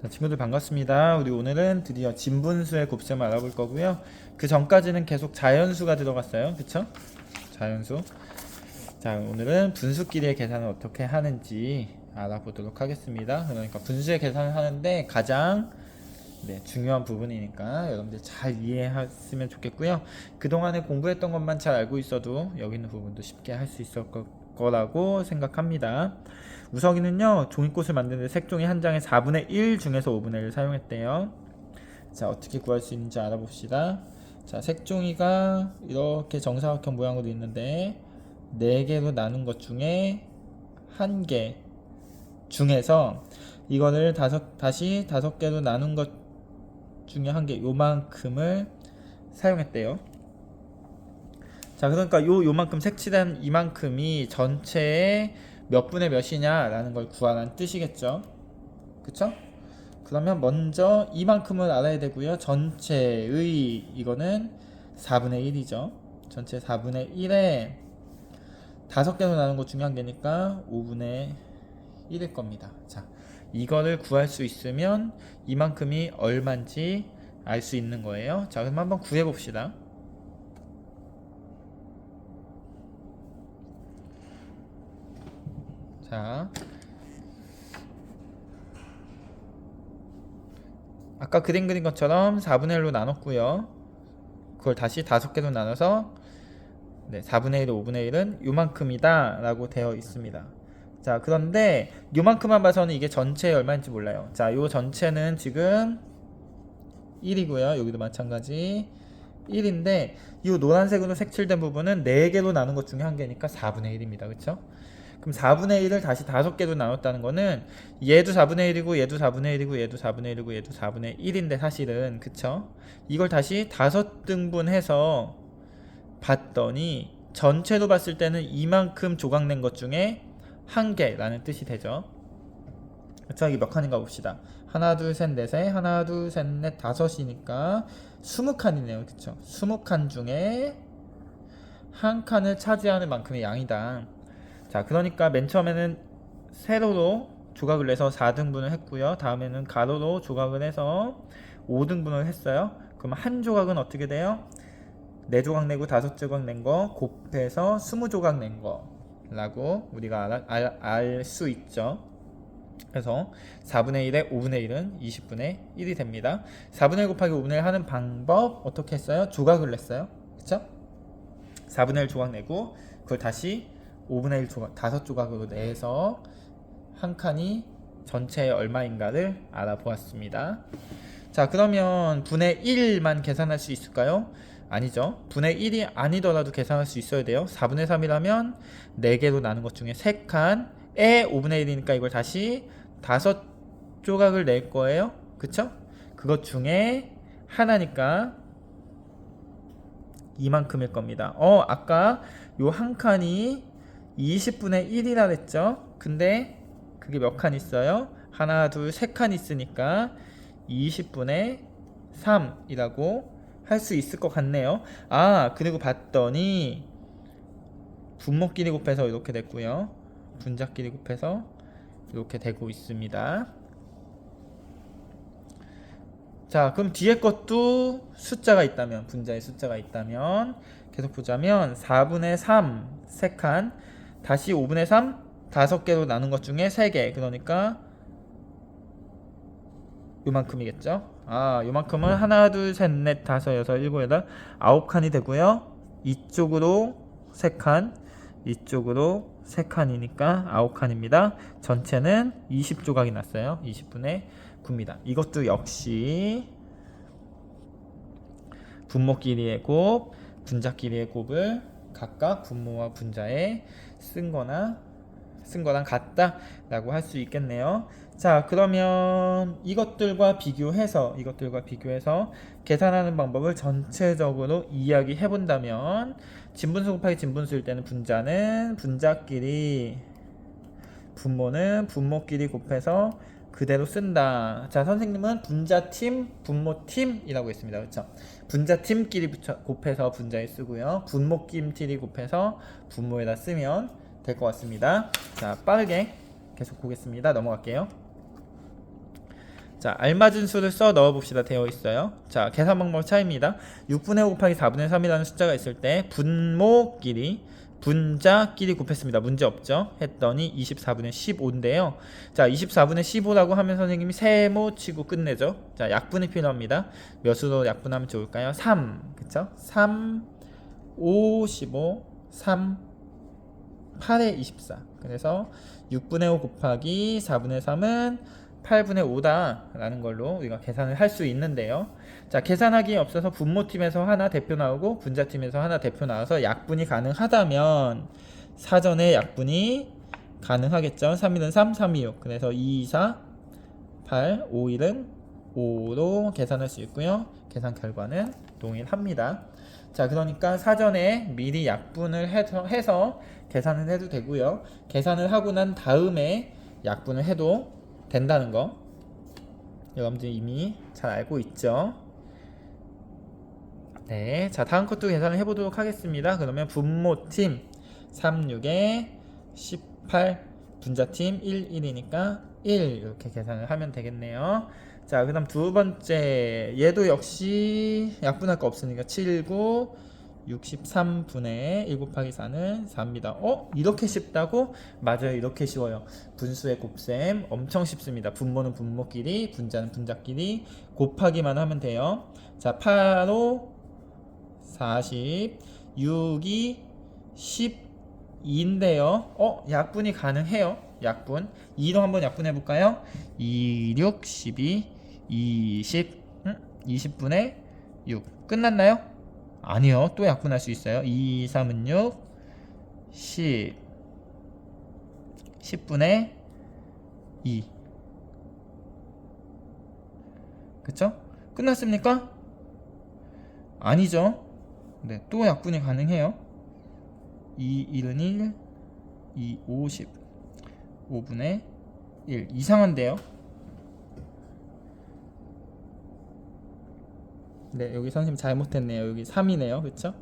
자, 친구들 반갑습니다. 우리 오늘은 드디어 진분수의 곱셈을 알아볼 거고요. 그 전까지는 계속 자연수가 들어갔어요. 그쵸? 자연수. 자, 오늘은 분수끼리의 계산을 어떻게 하는지 알아보도록 하겠습니다. 그러니까 분수의 계산을 하는데 가장 중요한 부분이니까 여러분들 잘 이해했으면 좋겠고요. 그동안에 공부했던 것만 잘 알고 있어도 여기 있는 부분도 쉽게 할 수 있을 거라고 생각합니다. 우석이는요, 종이꽃을 만드는데 색종이 한 장에 4분의 1 중에서 5분의 1을 사용했대요. 자, 어떻게 구할 수 있는지 알아봅시다. 자, 색종이가 이렇게 정사각형 모양으로 있는데 4개로 나눈 것 중에 1개 중에서 이거를 다시 5개로 나눈 것 중에 1개, 요만큼을 사용했대요. 자, 그러니까 요만큼 색칠한 이만큼이 전체의 몇 분의 몇이냐 라는 걸 구하라는 뜻이겠죠. 그쵸? 그러면 먼저 이만큼을 알아야 되고요. 전체의 이거는 4분의 1이죠. 전체 4분의 1에 5개로 나눈 것 중에 1개니까 5분의 1일 겁니다. 자, 이거를 구할 수 있으면 이만큼이 얼마인지 알 수 있는 거예요. 자, 그럼 한번 구해 봅시다. 자, 아까 그린 것처럼 4분의 1로 나눴고요. 그걸 다시 5개로 나눠서 4분의 1, 5분의 1은 요만큼이다 라고 되어 있습니다. 자, 그런데 요만큼만 봐서는 이게 전체에 얼마인지 몰라요. 자, 요 전체는 지금 1이고요. 여기도 마찬가지 1인데 이 노란색으로 색칠된 부분은 4개로 나눈 것 중에 1개니까 4분의 1입니다. 그쵸? 그럼 4분의 1을 다시 5개로 나눴다는 거는 얘도 4분의 1이고 얘도 4분의 1이고 얘도 4분의 1이고 얘도 4분의 1인데 사실은 그쵸? 이걸 다시 5등분해서 봤더니 전체로 봤을 때는 이만큼 조각 낸 것 중에 1개라는 뜻이 되죠. 그쵸? 이게 몇 칸인가 봅시다. 하나 둘 셋 넷에 하나 둘 셋 넷 다섯이니까 20칸이네요. 그쵸? 20칸 중에 한 칸을 차지하는 만큼의 양이다. 자, 그러니까 맨 처음에는 세로로 조각을 내서 4등분을 했고요. 다음에는 가로로 조각을 해서 5등분을 했어요. 그럼 한 조각은 어떻게 돼요? 4조각 내고 5조각 낸 거 곱해서 20조각 낸 거라고 우리가 알 수 있죠. 그래서 4분의 1에 5분의 1은 20분의 1이 됩니다. 4분의 1 곱하기 5분의 1 하는 방법 어떻게 했어요? 조각을 냈어요. 그쵸? 4분의 1 조각 내고 그걸 다시 5분의 1 조각, 5조각으로 내서 한 칸이 전체에 얼마인가를 알아보았습니다. 자, 그러면 분의 1만 계산할 수 있을까요? 아니죠. 분의 1이 아니더라도 계산할 수 있어야 돼요. 4분의 3이라면 4개로 나눈 것 중에 3칸에 5분의 1이니까 이걸 다시 5조각을 낼 거예요. 그쵸? 그것 중에 하나니까 이만큼일 겁니다. 아까 요 한 칸이 20분의 1이라 그랬죠? 근데 그게 몇 칸 있어요? 하나, 둘, 세 칸 있으니까 20분의 3이라고 할 수 있을 것 같네요. 아, 그리고 봤더니 분모끼리 곱해서 이렇게 됐고요. 분자끼리 곱해서 이렇게 되고 있습니다. 자, 그럼 뒤에 것도 숫자가 있다면, 분자의 숫자가 있다면 계속 보자면 4분의 3 3칸 다시 5분의 3 5개로 나눈 것 중에 3개, 그러니까 요만큼이겠죠. 아, 요만큼은 하나 둘 셋 넷 다섯 여섯 일곱 여덟 9칸이 되고요. 이쪽으로 3칸 이쪽으로 3칸이니까 9칸입니다. 전체는 20조각이 났어요. 20분의 9입니다. 이것도 역시 분모끼리의 곱, 분자끼리의 곱을 각각 분모와 분자에 쓴 거랑 같다라고 할 수 있겠네요. 자, 그러면 이것들과 비교해서 계산하는 방법을 전체적으로 이야기해 본다면 진분수 곱하기 진분수일 때는 분자는 분자끼리, 분모는 분모끼리 곱해서 그대로 쓴다. 자, 선생님은 분자팀, 분모팀이라고 했습니다. 그렇죠? 분자팀끼리 곱해서 분자에 쓰고요. 분모끼리 곱해서 분모에다 쓰면 될 것 같습니다. 자, 빠르게 계속 보겠습니다. 넘어갈게요. 자, 자, 알맞은 수를 써 넣어봅시다. 되어 있어요. 자, 계산 방법 차이입니다. 6분의 5 곱하기 4분의 3이라는 숫자가 있을 때 분모끼리 분자끼리 곱했습니다. 문제 없죠? 했더니 24분의 15인데요. 자, 24분의 15라고 하면 선생님이 세모 치고 끝내죠. 자, 약분이 필요합니다. 몇으로 약분하면 좋을까요? 3. 그쵸? 3, 5, 15, 3, 8에 24. 그래서 6분의 5 곱하기 4분의 3은 8분의 5다 라는 걸로 우리가 계산을 할 수 있는데요. 자, 계산하기에 없어서 분모팀에서 하나 대표 나오고 분자팀에서 하나 대표 나와서 약분이 가능하다면 사전에 약분이 가능하겠죠. 3일은 3, 3이 6. 그래서 2, 4, 8, 5, 1은 5로 계산할 수 있고요. 계산 결과는 동일합니다. 자, 그러니까 사전에 미리 약분을 해서 계산을 해도 되고요. 계산을 하고 난 다음에 약분을 해도 된다는 거 여러분들 이미 잘 알고 있죠. 네, 자, 다음 것도 계산을 해보도록 하겠습니다. 그러면 분모팀 36에 18, 분자팀 1, 1이니까 1 이렇게 계산을 하면 되겠네요. 자, 그 다음 두 번째 얘도 역시 약분할 거 없으니까 7, 9, 63분의 1 곱하기 4는 4입니다. 이렇게 쉽다고? 맞아요, 이렇게 쉬워요. 분수의 곱셈 엄청 쉽습니다. 분모는 분모끼리, 분자는 분자끼리 곱하기만 하면 돼요. 자, 8, 5, 40, 6이 12인데요. 약분이 가능해요. 약분 2로 한번 약분해 볼까요? 2, 6, 12, 20, 20분의 6 끝났나요? 아니요, 또 약분할 수 있어요. 2, 3은 6, 10, 10분의 2. 그쵸? 끝났습니까? 아니죠. 네, 또 약분이 가능해요. 2, 1은 1, 2, 50, 5분의 1. 이상한데요? 네, 여기 선생님 잘못했네요. 여기 3이네요. 그쵸?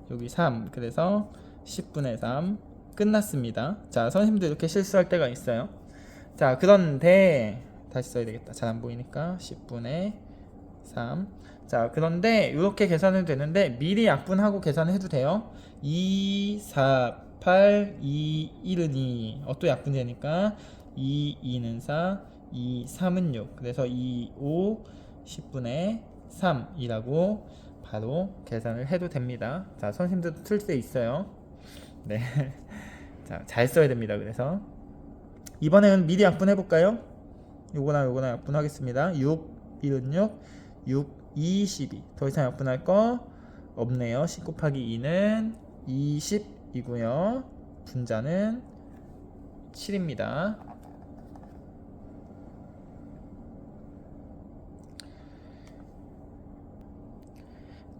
여기 3. 그래서 10분의 3 끝났습니다. 자, 선생님도 이렇게 실수할 때가 있어요. 자, 그런데 다시 써야 되겠다. 잘 안 보이니까 10분의 3. 자, 그런데 이렇게 계산은 되는데 미리 약분하고 계산을 해도 돼요. 2, 4, 8, 2, 1은 2. 또 약분이 되니까 2, 2는 4, 2, 3은 6. 그래서 2, 5, 10분의 3이라고 바로 계산을 해도 됩니다. 자, 선생님들도 틀 때 있어요. 네. 자, 잘 써야 됩니다. 그래서 이번에는 미리 약분해 볼까요? 요거나 요거나 약분하겠습니다. 6, 1은 6, 6, 2, 12. 더 이상 약분할 거 없네요. 10 곱하기 2는 20이고요. 분자는 7입니다.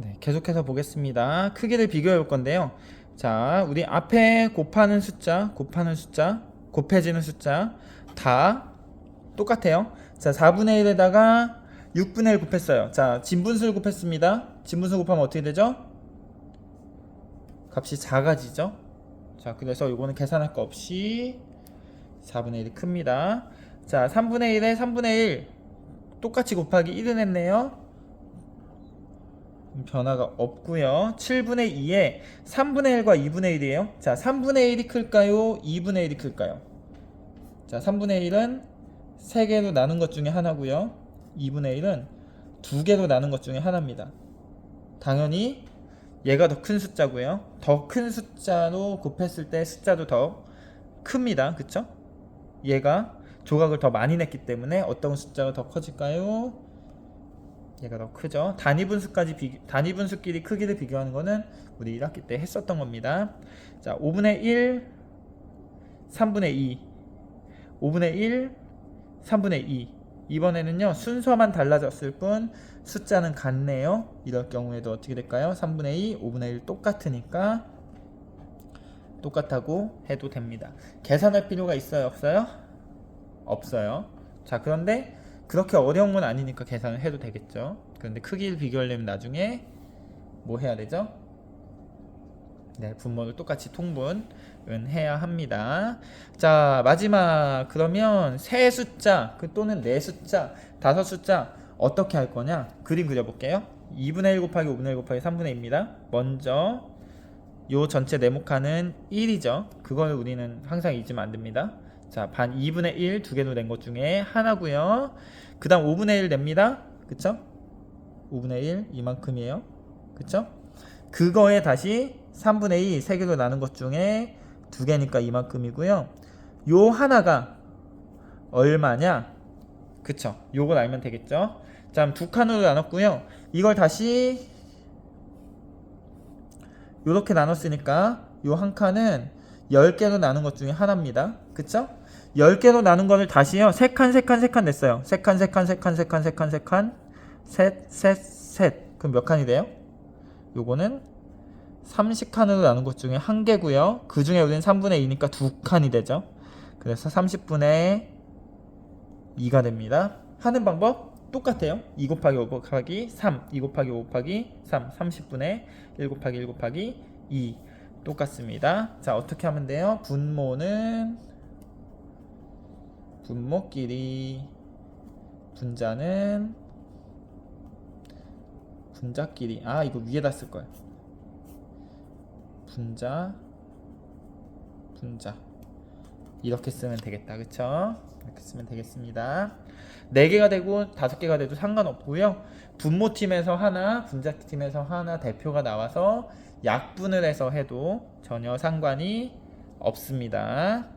네, 계속해서 보겠습니다. 크기를 비교해 볼 건데요. 자, 우리 앞에 곱하는 숫자, 곱해지는 숫자 다 똑같아요. 자, 4분의 1에다가 6분의 1 곱했어요. 자, 진분수를 곱했습니다. 진분수 곱하면 어떻게 되죠? 값이 작아지죠. 자, 그래서 이거는 계산할 거 없이 4분의 1이 큽니다. 자, 3분의 1에 3분의 1 똑같이 곱하기 1은 했네요. 변화가 없고요. 7분의 2에 3분의 1과 2분의 1이에요. 자, 3분의 1이 클까요? 2분의 1이 클까요? 자, 3분의 1은 3개로 나눈 것 중에 하나고요. 2분의 1은 2개로 나눈 것 중에 하나입니다. 당연히 얘가 더 큰 숫자고요. 더 큰 숫자로 곱했을 때 숫자도 더 큽니다. 그쵸? 얘가 조각을 더 많이 냈기 때문에 어떤 숫자가 더 커질까요? 얘가 더 크죠. 단위분수끼리 크기를 비교하는 거는 우리 1학기 때 했었던 겁니다. 자, 5분의 1, 3분의 2, 5분의 1, 3분의 2. 이번에는요, 순서만 달라졌을 뿐 숫자는 같네요. 이럴 경우에도 어떻게 될까요? 3분의 2, 5분의 1 똑같으니까 똑같다고 해도 됩니다. 계산할 필요가 있어요? 없어요? 없어요. 자, 그런데 그렇게 어려운 건 아니니까 계산을 해도 되겠죠. 그런데 크기를 비교하려면 나중에 뭐 해야 되죠? 네, 분모를 똑같이 통분 해야 합니다. 자, 마지막 그러면 세 숫자 또는 네 숫자, 다섯 숫자 어떻게 할 거냐? 그림 그려볼게요. 2분의 1 곱하기 5분의 1 곱하기 3분의 2입니다. 먼저 요 전체 네모칸은 1이죠. 그걸 우리는 항상 잊으면 안 됩니다. 자, 반 2분의 1 두 개로 낸 것 중에 하나고요. 그 다음 5분의 1 냅니다. 그쵸? 5분의 1 이만큼이에요. 그쵸? 그거에 다시 3분의 2 세 개로 나눈 것 중에 두 개니까 이만큼이고요. 요 하나가 얼마냐? 그쵸? 요걸 알면 되겠죠? 자, 두 칸으로 나눴고요. 이걸 다시 요렇게 나눴으니까 요 한 칸은 10개로 나눈 것 중에 하나입니다. 그쵸? 10개로 나눈 거를 다시요. 3칸 냈어요. 3칸 셋. 그럼 몇 칸이 돼요? 요거는 30칸으로 나눈 것 중에 한 개고요. 그 중에 우리는 3분의 2니까 두 칸이 되죠. 그래서 30분의 2가 됩니다. 하는 방법 똑같아요. 2 곱하기 5 곱하기 3, 2 곱하기 5 곱하기 3, 30분의 1 곱하기 1 곱하기 2 똑같습니다. 자, 어떻게 하면 돼요? 분모는 분모끼리, 분자는 분자끼리. 아, 이거 위에다 쓸 거야. 분자 이렇게 쓰면 되겠다. 그쵸? 이렇게 쓰면 되겠습니다. 4개가 되고 5개가 돼도 상관없고요. 분모팀에서 하나, 분자팀에서 하나 대표가 나와서 약분을 해서 해도 전혀 상관이 없습니다.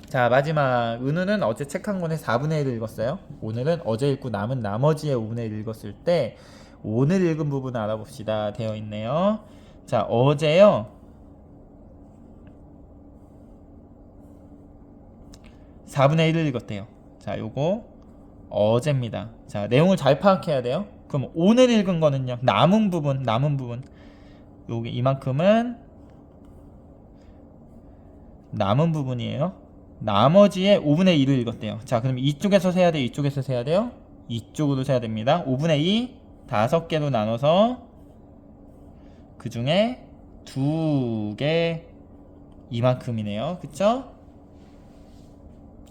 자, 마지막 은우는 어제 책 한 권에 4분의 1을 읽었어요. 오늘은 어제 읽고 남은 나머지의 5분의 1을 읽었을 때 오늘 읽은 부분을 알아봅시다 되어 있네요. 자, 어제요 4분의 1을 읽었대요. 자, 요거 어제입니다. 자, 내용을 잘 파악해야 돼요. 그럼 오늘 읽은 거는요, 남은 부분 여기 이만큼은 남은 부분이에요. 나머지의 5분의 2를 읽었대요. 자, 그럼 이쪽에서 세야 돼요? 이쪽에서 세야 돼요? 이쪽으로 세야 됩니다. 5분의 2 5개로 나눠서 그 중에 2개 이만큼이네요. 그쵸?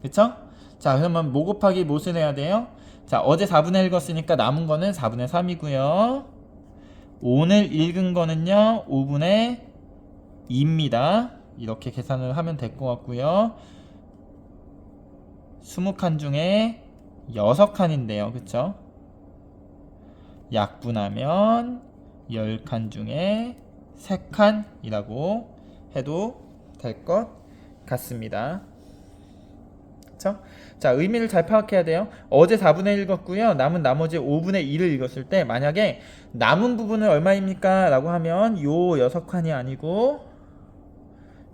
그쵸? 자, 그러면 뭐 곱하기 무엇을 해야 돼요? 자, 어제 4분의 1 읽었으니까 남은 거는 4분의 3이고요. 오늘 읽은 거는요 5분의 2입니다. 이렇게 계산을 하면 될 것 같고요. 20칸 중에 6칸인데요. 그쵸? 약분하면 10칸 중에 3칸이라고 해도 될 것 같습니다. 그쵸? 자, 의미를 잘 파악해야 돼요. 어제 4분의 1 읽었고요. 남은 나머지 5분의 2를 읽었을 때 만약에 남은 부분은 얼마입니까? 라고 하면 요 6칸이 아니고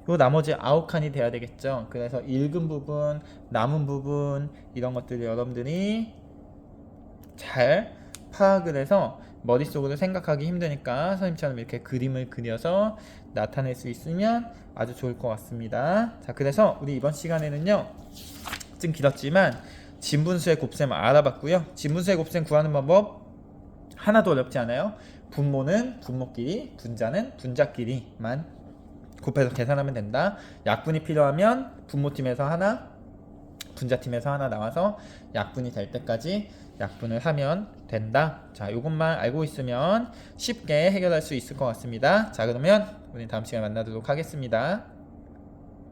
요 나머지 9칸이 돼야 되겠죠. 그래서 읽은 부분, 남은 부분 이런 것들을 여러분들이 잘 파악을 해서 머릿속으로 생각하기 힘드니까 선생님처럼 이렇게 그림을 그려서 나타낼 수 있으면 아주 좋을 것 같습니다. 자, 그래서 우리 이번 시간에는요 좀 길었지만 진분수의 곱셈을 알아봤고요. 진분수의 곱셈 구하는 방법 하나도 어렵지 않아요. 분모는 분모끼리, 분자는 분자끼리만 곱해서 계산하면 된다. 약분이 필요하면 분모팀에서 하나, 분자팀에서 하나 나와서 약분이 될 때까지 약분을 하면 된다. 자, 요것만 알고 있으면 쉽게 해결할 수 있을 것 같습니다. 자, 그러면 우리 다음 시간에 만나도록 하겠습니다.